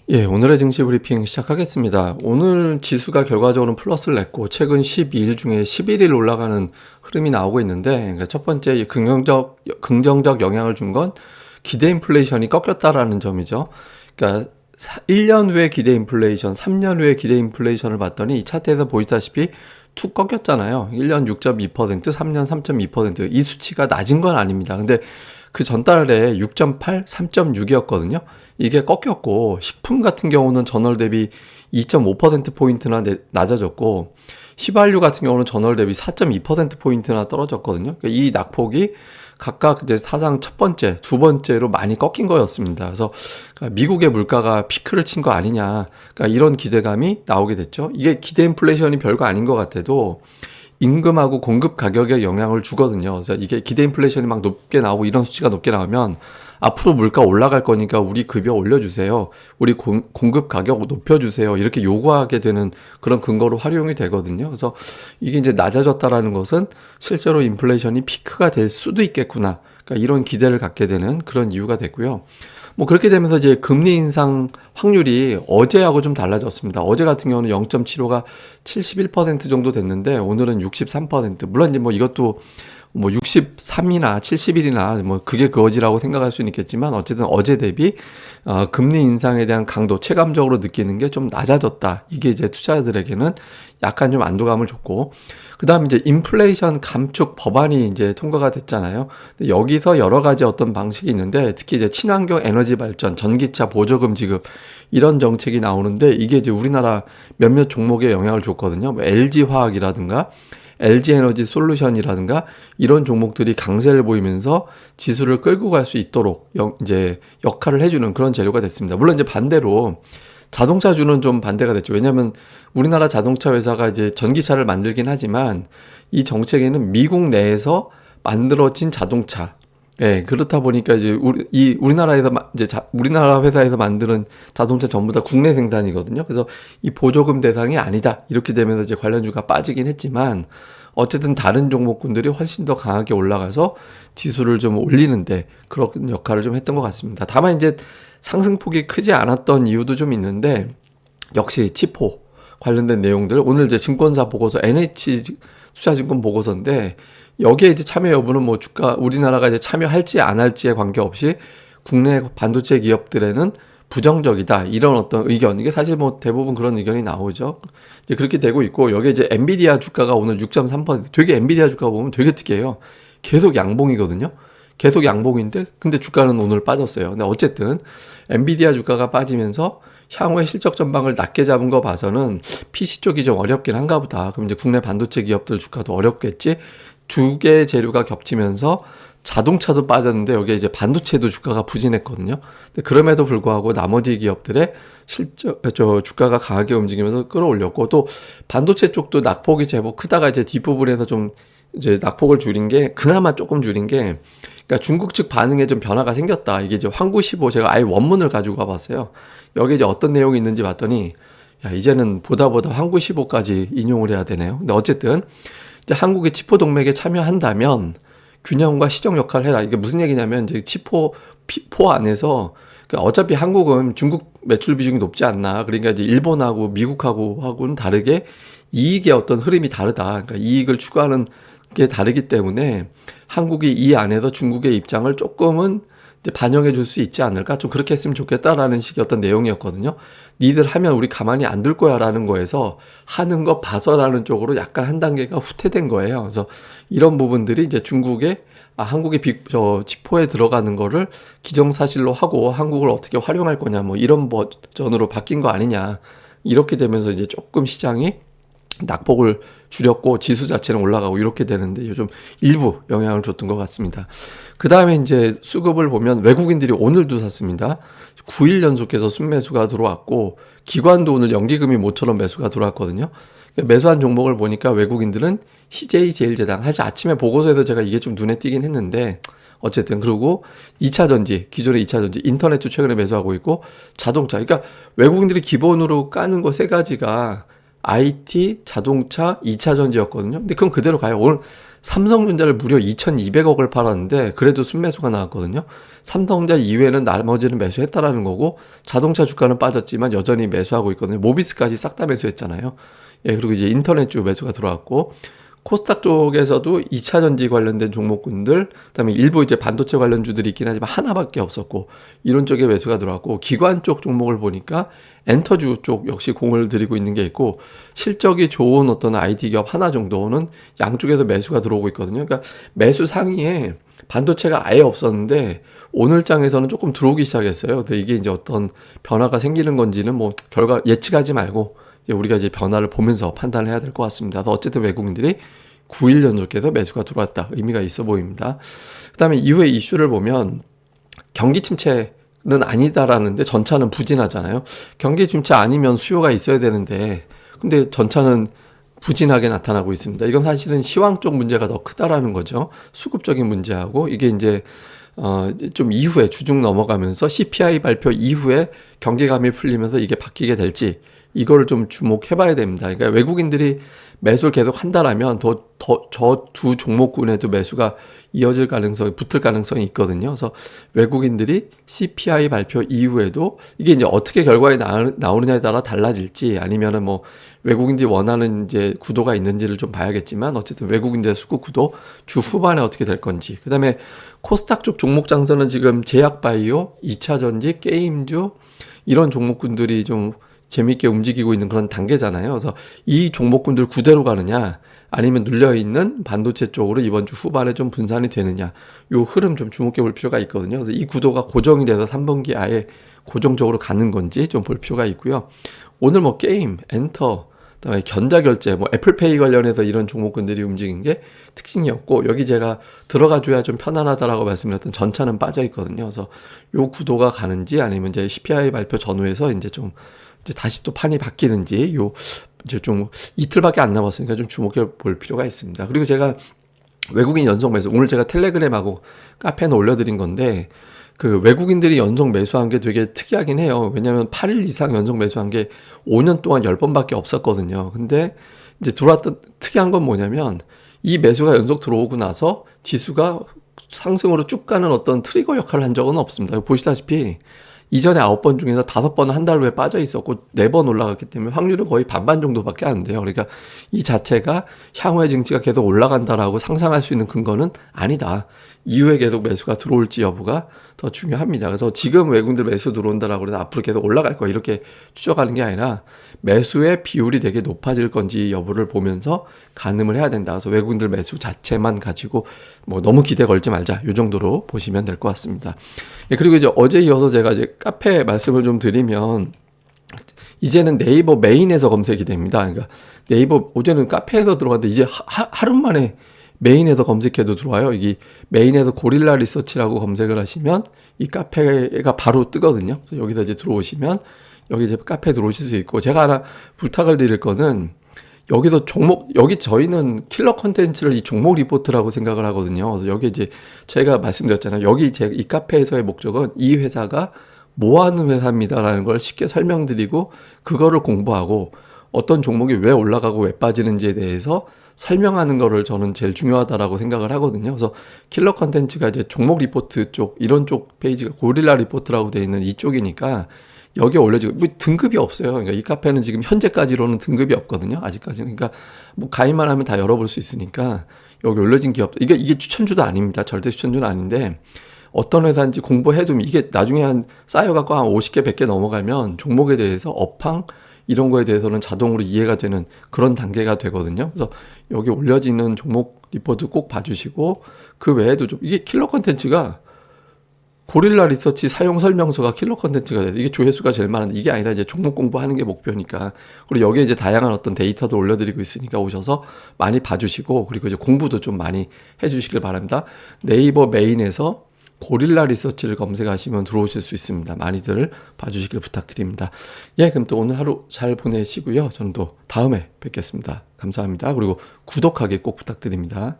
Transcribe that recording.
예, 오늘의 증시 브리핑 시작하겠습니다. 오늘 지수가 결과적으로 플러스를 냈고 최근 12일 중에 11일 올라가는 흐름이 나오고 있는데, 그러니까 첫 번째 긍정적 영향을 준 건 기대 인플레이션이 꺾였다라는 점이죠. 그러니까 1년 후에 기대 인플레이션, 3년 후에 기대 인플레이션을 봤더니 이 차트에서 보시다시피 툭 꺾였잖아요. 1년 6.2%, 3년 3.2%. 이 수치가 낮은 건 아닙니다. 근데 그 전달에 6.8, 3.6이었거든요. 이게 꺾였고, 식품 같은 경우는 전월 대비 2.5%포인트나 낮아졌고, 휘발유 같은 경우는 전월 대비 4.2%포인트나 떨어졌거든요. 그러니까 이 낙폭이 각각 이제 사상 첫 번째, 두 번째로 많이 꺾인 거였습니다. 그래서 미국의 물가가 피크를 친 거 아니냐. 그러니까 이런 기대감이 나오게 됐죠. 이게 기대 인플레이션이 별거 아닌 것 같아도 임금하고 공급 가격에 영향을 주거든요. 그래서 이게 기대 인플레이션이 막 높게 나오고 이런 수치가 높게 나오면 앞으로 물가 올라갈 거니까 우리 급여 올려주세요. 우리 공급 가격 높여주세요. 이렇게 요구하게 되는 그런 근거로 활용이 되거든요. 그래서 이게 이제 낮아졌다라는 것은 실제로 인플레이션이 피크가 될 수도 있겠구나. 그러니까 이런 기대를 갖게 되는 그런 이유가 됐고요. 뭐 그렇게 되면서 이제 금리 인상 확률이 어제하고 좀 달라졌습니다. 어제 같은 경우는 0.75가 71% 정도 됐는데 오늘은 63%. 물론 이제 뭐 이것도 뭐 63이나 71이나 뭐 그게 그거지라고 생각할 수는 있겠지만 어쨌든 어제 대비 금리 인상에 대한 강도 체감적으로 느끼는 게 좀 낮아졌다. 이게 이제 투자자들에게는 약간 좀 안도감을 줬고, 그다음 이제 인플레이션 감축 법안이 이제 통과가 됐잖아요. 근데 여기서 여러 가지 어떤 방식이 있는데 특히 이제 친환경 에너지 발전, 전기차 보조금 지급 이런 정책이 나오는데 이게 이제 우리나라 몇몇 종목에 영향을 줬거든요. 뭐 LG화학이라든가 LG에너지 솔루션이라든가 이런 종목들이 강세를 보이면서 지수를 끌고 갈 수 있도록 이제 역할을 해주는 그런 재료가 됐습니다. 물론 이제 반대로 자동차주는 좀 반대가 됐죠. 왜냐하면 우리나라 자동차 회사가 이제 전기차를 만들긴 하지만 이 정책에는 미국 내에서 만들어진 자동차, 예, 그렇다 보니까 이제 우리나라에서 이제 우리나라 회사에서 만드는 자동차 전부 다 국내 생산이거든요. 그래서 이 보조금 대상이 아니다. 이렇게 되면서 이제 관련주가 빠지긴 했지만 어쨌든 다른 종목군들이 훨씬 더 강하게 올라가서 지수를 좀 올리는데 그런 역할을 좀 했던 것 같습니다. 다만 이제 상승폭이 크지 않았던 이유도 좀 있는데 역시 치포 관련된 내용들 오늘 이제 증권사 보고서 NH 투자증권 보고서인데 여기에 이제 참여 여부는 뭐 주가 우리나라가 이제 참여할지 안 할지에 관계없이 국내 반도체 기업들에는 부정적이다 이런 어떤 의견, 이게 사실 뭐 대부분 그런 의견이 나오죠. 이제 그렇게 되고 있고 여기에 이제 엔비디아 주가가 오늘 6.3%, 되게 엔비디아 주가 보면 되게 특이해요. 계속 양봉이거든요. 계속 양봉인데 근데 주가는 오늘 빠졌어요. 근데 어쨌든 엔비디아 주가가 빠지면서 향후의 실적 전망을 낮게 잡은 거 봐서는 PC 쪽이 좀 어렵긴 한가 보다. 그럼 이제 국내 반도체 기업들 주가도 어렵겠지. 두 개의 재료가 겹치면서 자동차도 빠졌는데 여기에 이제 반도체도 주가가 부진했거든요. 근데 그럼에도 불구하고 나머지 기업들의 주가가 강하게 움직이면서 끌어올렸고, 또 반도체 쪽도 낙폭이 제법 크다가 이제 뒷부분에서 좀 이제 낙폭을 줄인 게 그나마 조금 줄인 게, 그러니까 중국 측 반응에 좀 변화가 생겼다. 이게 이제 환구15 제가 아예 원문을 가지고 와봤어요. 여기 이제 어떤 내용이 있는지 봤더니 야, 이제는 보다 환구15까지 인용을 해야 되네요. 근데 어쨌든 이제 한국의 치포 동맹에 참여한다면 균형과 시정 역할을 해라. 이게 무슨 얘기냐면 이제 포 안에서 그러니까 어차피 한국은 중국 매출 비중이 높지 않나. 그러니까 이제 일본하고 미국하고는 다르게 이익의 어떤 흐름이 다르다. 그러니까 이익을 추구하는 게 다르기 때문에 한국이 이 안에서 중국의 입장을 조금은 이제 반영해 줄 수 있지 않을까? 좀 그렇게 했으면 좋겠다라는 식의 어떤 내용이었거든요. 니들 하면 우리 가만히 안 둘 거야 라는 거에서 하는 거 봐서라는 쪽으로 약간 한 단계가 후퇴된 거예요. 그래서 이런 부분들이 이제 중국의 한국의 치포에 들어가는 거를 기정사실로 하고 한국을 어떻게 활용할 거냐 뭐 이런 버전으로 바뀐 거 아니냐. 이렇게 되면서 이제 조금 시장이 낙폭을 줄였고 지수 자체는 올라가고 이렇게 되는데 요즘 일부 영향을 줬던 것 같습니다. 그 다음에 이제 수급을 보면 외국인들이 오늘도 샀습니다. 9일 연속해서 순매수가 들어왔고 기관도 오늘 연기금이 모처럼 매수가 들어왔거든요. 매수한 종목을 보니까 외국인들은 CJ제일제당, 사실 아침에 보고서에서 제가 이게 좀 눈에 띄긴 했는데 어쨌든, 그리고 2차전지, 기존의 2차전지, 인터넷도 최근에 매수하고 있고 자동차, 그러니까 외국인들이 기본으로 까는 거 세 가지가 IT, 자동차, 2차전지였거든요. 근데 그건 그대로 가요. 오늘 삼성전자를 무려 2,200억을 팔았는데 그래도 순매수가 나왔거든요. 삼성전자 이외에는 나머지는 매수했다라는 거고 자동차 주가는 빠졌지만 여전히 매수하고 있거든요. 모비스까지 싹 다 매수했잖아요. 예, 그리고 이제 인터넷주 매수가 들어왔고 코스닥 쪽에서도 2차 전지 관련된 종목군들, 그다음에 일부 이제 반도체 관련주들이 있긴 하지만 하나밖에 없었고 이런 쪽에 매수가 들어왔고 기관 쪽 종목을 보니까 엔터주 쪽 역시 공을 들이고 있는 게 있고 실적이 좋은 어떤 IT 기업 하나 정도는 양쪽에서 매수가 들어오고 있거든요. 그러니까 매수 상위에 반도체가 아예 없었는데 오늘 장에서는 조금 들어오기 시작했어요. 근데 이게 이제 어떤 변화가 생기는 건지는 뭐 결과 예측하지 말고 우리가 이제 변화를 보면서 판단을 해야 될 것 같습니다. 어쨌든 외국인들이 9일 연속해서 매수가 들어왔다. 의미가 있어 보입니다. 그 다음에 이후에 이슈를 보면 경기 침체는 아니다라는데 전차는 부진하잖아요. 경기 침체 아니면 수요가 있어야 되는데 근데 전차는 부진하게 나타나고 있습니다. 이건 사실은 시황 쪽 문제가 더 크다라는 거죠. 수급적인 문제하고 이게 이제 좀 이후에 주중 넘어가면서 CPI 발표 이후에 경기감이 풀리면서 이게 바뀌게 될지 이거를 좀 주목해봐야 됩니다. 그러니까 외국인들이 매수를 계속 한다라면 저 두 종목군에도 매수가 이어질 가능성이 붙을 가능성이 있거든요. 그래서 외국인들이 CPI 발표 이후에도 이게 이제 어떻게 결과가 나오느냐에 따라 달라질지 아니면은 뭐 외국인들이 원하는 이제 구도가 있는지를 좀 봐야겠지만 어쨌든 외국인들의 수급 구도 주 후반에 어떻게 될 건지. 그다음에 코스닥 쪽 종목 장세는 지금 제약바이오, 2차 전지, 게임주 이런 종목군들이 좀 재미있게 움직이고 있는 그런 단계잖아요. 그래서 이 종목군들 그대로 가느냐 아니면 눌려있는 반도체 쪽으로 이번 주 후반에 좀 분산이 되느냐 요 흐름 좀 주목해 볼 필요가 있거든요. 그래서 이 구도가 고정이 돼서 3분기 아예 고정적으로 가는 건지 좀 볼 필요가 있고요. 오늘 뭐 게임, 엔터, 그다음에 전자결제, 뭐 애플페이 관련해서 이런 종목군들이 움직인 게 특징이었고 여기 제가 들어가줘야 좀 편안하다라고 말씀드렸던 전차는 빠져 있거든요. 그래서 요 구도가 가는지 아니면 이제 CPI 발표 전후에서 이제 다시 또 판이 바뀌는지 이제 좀 이틀밖에 안 남았으니까 좀 주목해 볼 필요가 있습니다. 그리고 제가 외국인 연속 매수 오늘 제가 텔레그램하고 카페에 올려드린 건데 그 외국인들이 연속 매수한 게 되게 특이하긴 해요. 왜냐하면 8일 이상 연속 매수한 게 5년 동안 10번밖에 없었거든요. 근데 이제 들어왔던 특이한 건 뭐냐면 이 매수가 연속 들어오고 나서 지수가 상승으로 쭉 가는 어떤 트리거 역할을 한 적은 없습니다. 보시다시피 이전에 9번 중에서 5번은 한 달 후에 빠져 있었고 4번 올라갔기 때문에 확률은 거의 반반 정도밖에 안 돼요. 그러니까 이 자체가 향후의 증시가 계속 올라간다라고 상상할 수 있는 근거는 아니다. 이후에 계속 매수가 들어올지 여부가 더 중요합니다. 그래서 지금 외국인들 매수 들어온다라고 해서 앞으로 계속 올라갈 거야 이렇게 추적하는 게 아니라 매수의 비율이 되게 높아질 건지 여부를 보면서 가늠을 해야 된다. 그래서 외국인들 매수 자체만 가지고 뭐 너무 기대 걸지 말자. 이 정도로 보시면 될 것 같습니다. 예, 그리고 이제 어제 이어서 제가 이제 카페 말씀을 좀 드리면 이제는 네이버 메인에서 검색이 됩니다. 그러니까 네이버 어제는 카페에서 들어갔는데 이제 하루 만에 메인에서 검색해도 들어와요. 이게 메인에서 고릴라 리서치라고 검색을 하시면 이 카페가 바로 뜨거든요. 그래서 여기서 이제 들어오시면 여기 이제 카페에 들어오실 수 있고 제가 하나 부탁을 드릴 거는 여기서 여기 저희는 킬러 컨텐츠를 이 종목 리포트라고 생각을 하거든요. 그래서 여기 이제 제가 말씀드렸잖아요. 여기 이 카페에서의 목적은 이 회사가 뭐 하는 회사입니다라는 걸 쉽게 설명드리고 그거를 공부하고 어떤 종목이 왜 올라가고 왜 빠지는지에 대해서 설명하는 거를 저는 제일 중요하다라고 생각을 하거든요. 그래서 킬러 컨텐츠가 이제 종목 리포트 쪽 이런 쪽 페이지가 고릴라 리포트라고 되어 있는 이쪽이니까 여기에 올려지고 뭐 등급이 없어요. 그러니까 이 카페는 지금 현재까지로는 등급이 없거든요. 아직까지는. 그러니까 뭐 가입만 하면 다 열어볼 수 있으니까 여기 올려진 기업도 이게 추천주도 아닙니다. 절대 추천주는 아닌데 어떤 회사인지 공부해두면 이게 나중에 쌓여갖고 한 50개, 100개 넘어가면 종목에 대해서 업황 이런 거에 대해서는 자동으로 이해가 되는 그런 단계가 되거든요. 그래서 여기 올려지는 종목 리포트 꼭 봐주시고 그 외에도 좀 이게 킬러 컨텐츠가 고릴라 리서치 사용 설명서가 킬러 컨텐츠가 돼서 이게 조회수가 제일 많은데 이게 아니라 이제 종목 공부하는 게 목표니까 그리고 여기에 이제 다양한 어떤 데이터도 올려드리고 있으니까 오셔서 많이 봐주시고 그리고 이제 공부도 좀 많이 해주시길 바랍니다. 네이버 메인에서 고릴라 리서치를 검색하시면 들어오실 수 있습니다. 많이들 봐주시길 부탁드립니다. 예, 그럼 또 오늘 하루 잘 보내시고요. 저는 또 다음에 뵙겠습니다. 감사합니다. 그리고 구독하기 꼭 부탁드립니다.